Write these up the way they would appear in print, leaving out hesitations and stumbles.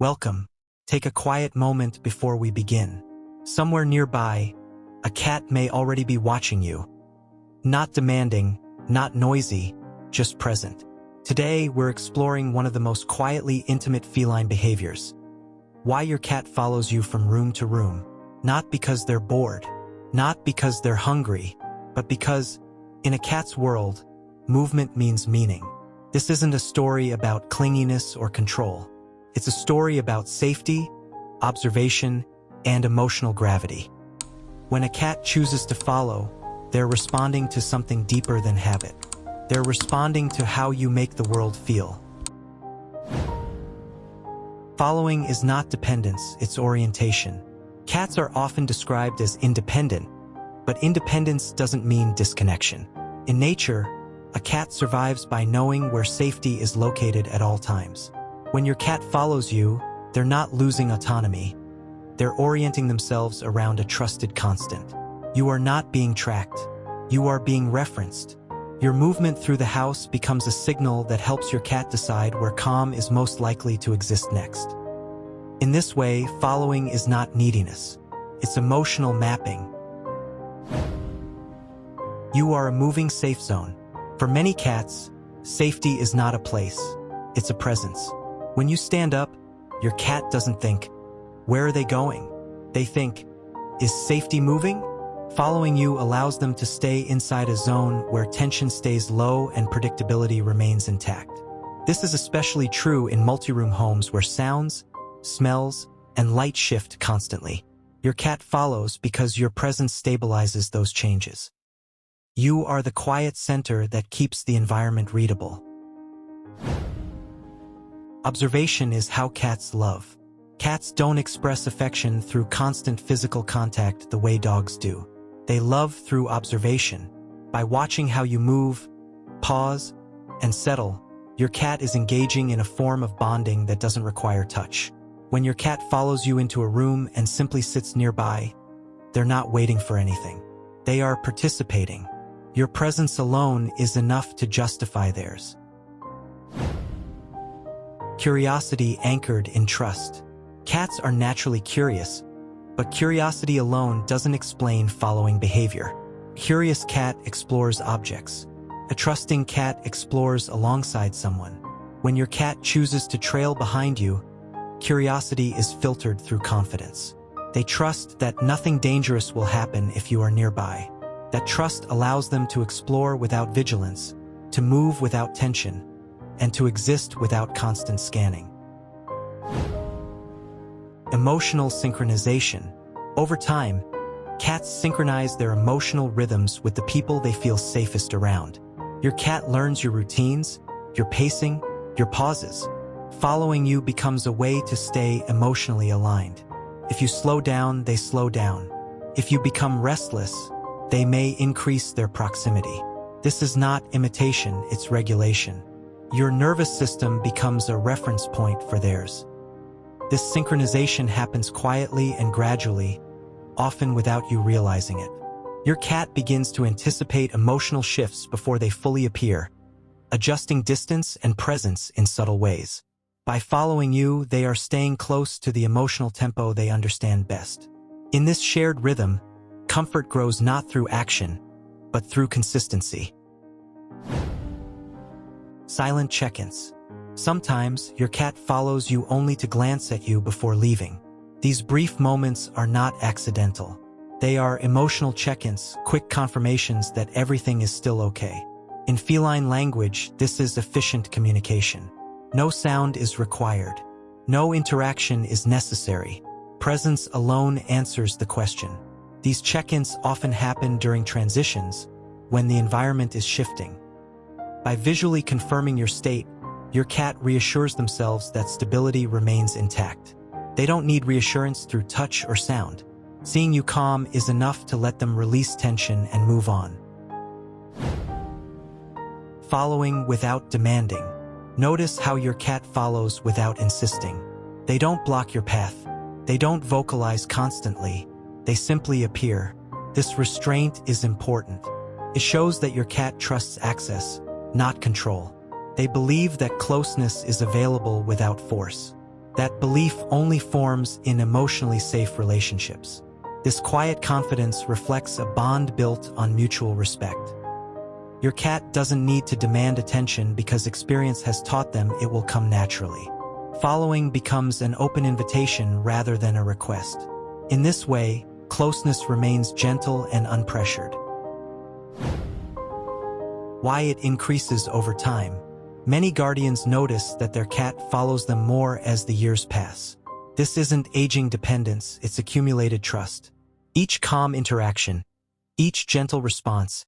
Welcome. Take a quiet moment before we begin. Somewhere nearby, a cat may already be watching you. Not demanding, not noisy, just present. Today, we're exploring one of the most quietly intimate feline behaviors. Why your cat follows you from room to room. Not because they're bored, not because they're hungry, but because, in a cat's world, movement means meaning. This isn't a story about clinginess or control. It's a story about safety, observation, and emotional gravity. When a cat chooses to follow, they're responding to something deeper than habit. They're responding to how you make the world feel. Following is not dependence, it's orientation. Cats are often described as independent, but independence doesn't mean disconnection. In nature, a cat survives by knowing where safety is located at all times. When your cat follows you, they're not losing autonomy. They're orienting themselves around a trusted constant. You are not being tracked. You are being referenced. Your movement through the house becomes a signal that helps your cat decide where calm is most likely to exist next. In this way, following is not neediness. It's emotional mapping. You are a moving safe zone. For many cats, safety is not a place. It's a presence. When you stand up, your cat doesn't think, "Where are they going?" They think, "Is safety moving?" Following you allows them to stay inside a zone where tension stays low and predictability remains intact. This is especially true in multi-room homes where sounds, smells, and light shift constantly. Your cat follows because your presence stabilizes those changes. You are the quiet center that keeps the environment readable. Observation is how cats love. Cats don't express affection through constant physical contact the way dogs do. They love through observation. By watching how you move, pause, and settle, your cat is engaging in a form of bonding that doesn't require touch. When your cat follows you into a room and simply sits nearby, they're not waiting for anything. They are participating. Your presence alone is enough to justify theirs. Curiosity anchored in trust. Cats are naturally curious, but curiosity alone doesn't explain following behavior. A curious cat explores objects. A trusting cat explores alongside someone. When your cat chooses to trail behind you, curiosity is filtered through confidence. They trust that nothing dangerous will happen if you are nearby. That trust allows them to explore without vigilance, to move without tension, and to exist without constant scanning. Emotional synchronization. Over time, cats synchronize their emotional rhythms with the people they feel safest around. Your cat learns your routines, your pacing, your pauses. Following you becomes a way to stay emotionally aligned. If you slow down, they slow down. If you become restless, they may increase their proximity. This is not imitation, it's regulation. Your nervous system becomes a reference point for theirs. This synchronization happens quietly and gradually, often without you realizing it. Your cat begins to anticipate emotional shifts before they fully appear, adjusting distance and presence in subtle ways. By following you, they are staying close to the emotional tempo they understand best. In this shared rhythm, comfort grows not through action, but through consistency. Silent check-ins. Sometimes, your cat follows you only to glance at you before leaving. These brief moments are not accidental. They are emotional check-ins, quick confirmations that everything is still okay. In feline language, this is efficient communication. No sound is required. No interaction is necessary. Presence alone answers the question. These check-ins often happen during transitions, when the environment is shifting. By visually confirming your state, your cat reassures themselves that stability remains intact. They don't need reassurance through touch or sound. Seeing you calm is enough to let them release tension and move on. Following without demanding. Notice how your cat follows without insisting. They don't block your path. They don't vocalize constantly. They simply appear. This restraint is important. It shows that your cat trusts access, not control. They believe that closeness is available without force. That belief only forms in emotionally safe relationships. This quiet confidence reflects a bond built on mutual respect. Your cat doesn't need to demand attention because experience has taught them it will come naturally. Following becomes an open invitation rather than a request. In this way, closeness remains gentle and unpressured. Why it increases over time. Many guardians notice that their cat follows them more as the years pass. This isn't aging dependence, it's accumulated trust. Each calm interaction, each gentle response,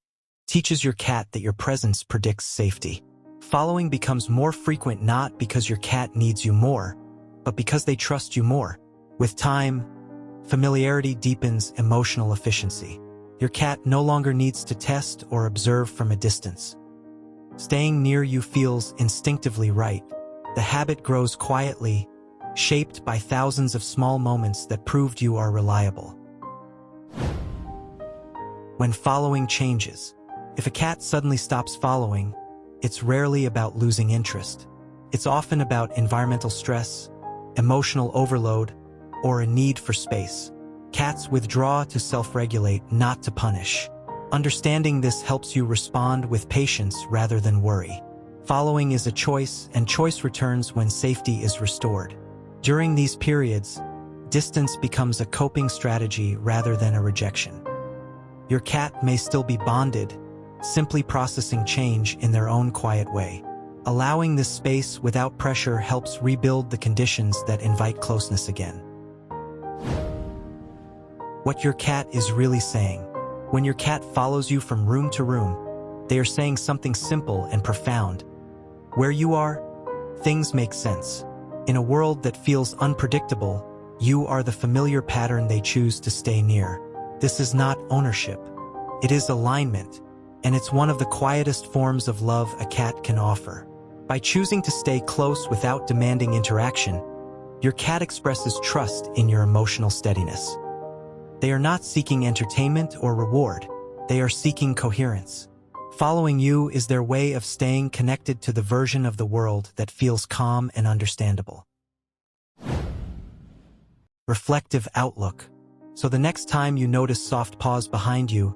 teaches your cat that your presence predicts safety. Following becomes more frequent not because your cat needs you more, but because they trust you more. With time, familiarity deepens emotional efficiency. Your cat no longer needs to test or observe from a distance. Staying near you feels instinctively right. The habit grows quietly, shaped by thousands of small moments that proved you are reliable. When following changes. If a cat suddenly stops following, it's rarely about losing interest. It's often about environmental stress, emotional overload, or a need for space. Cats withdraw to self-regulate, not to punish. Understanding this helps you respond with patience rather than worry. Following is a choice, and choice returns when safety is restored. During these periods, distance becomes a coping strategy rather than a rejection. Your cat may still be bonded, simply processing change in their own quiet way. Allowing this space without pressure helps rebuild the conditions that invite closeness again. What your cat is really saying. When your cat follows you from room to room, they are saying something simple and profound. Where you are, things make sense. In a world that feels unpredictable, you are the familiar pattern they choose to stay near. This is not ownership. It is alignment, and it's one of the quietest forms of love a cat can offer. By choosing to stay close without demanding interaction, your cat expresses trust in your emotional steadiness. They are not seeking entertainment or reward. They are seeking coherence. Following you is their way of staying connected to the version of the world that feels calm and understandable. Reflective outlook. So the next time you notice soft paws behind you,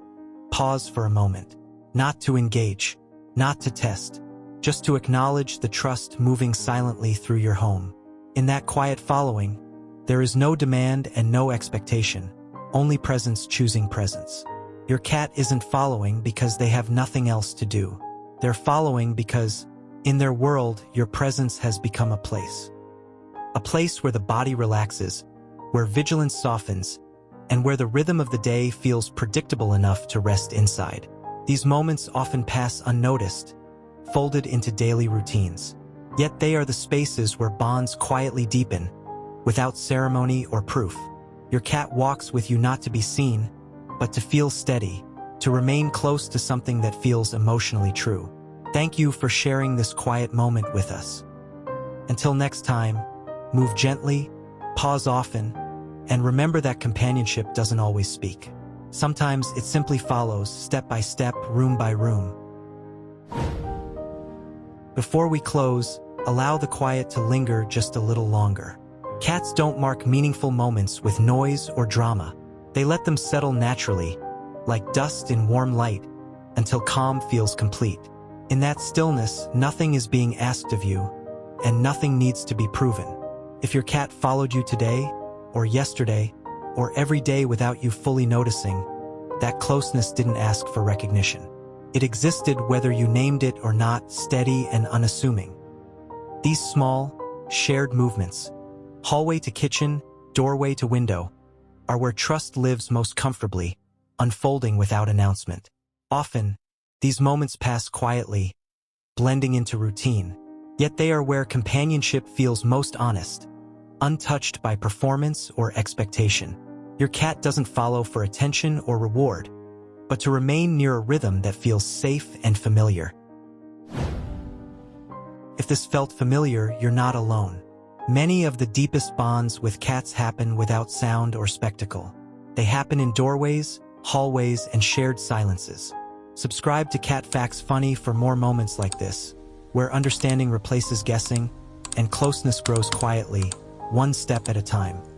pause for a moment. Not to engage, not to test, just to acknowledge the trust moving silently through your home. In that quiet following, there is no demand and no expectation. Only presence choosing presence. Your cat isn't following because they have nothing else to do. They're following because, in their world, your presence has become a place. A place where the body relaxes, where vigilance softens, and where the rhythm of the day feels predictable enough to rest inside. These moments often pass unnoticed, folded into daily routines. Yet they are the spaces where bonds quietly deepen, without ceremony or proof. Your cat walks with you not to be seen, but to feel steady, to remain close to something that feels emotionally true. Thank you for sharing this quiet moment with us. Until next time, move gently, pause often, and remember that companionship doesn't always speak. Sometimes it simply follows, step by step, room by room. Before we close, allow the quiet to linger just a little longer. Cats don't mark meaningful moments with noise or drama. They let them settle naturally, like dust in warm light, until calm feels complete. In that stillness, nothing is being asked of you, and nothing needs to be proven. If your cat followed you today, or yesterday, or every day without you fully noticing, that closeness didn't ask for recognition. It existed whether you named it or not, steady and unassuming. These small, shared movements, hallway to kitchen, doorway to window, are where trust lives most comfortably, unfolding without announcement. Often, these moments pass quietly, blending into routine, yet they are where companionship feels most honest, untouched by performance or expectation. Your cat doesn't follow for attention or reward, but to remain near a rhythm that feels safe and familiar. If this felt familiar, you're not alone. Many of the deepest bonds with cats happen without sound or spectacle. They happen in doorways, hallways, and shared silences. Subscribe to CatFactsFunny for more moments like this, where understanding replaces guessing and closeness grows quietly, one step at a time.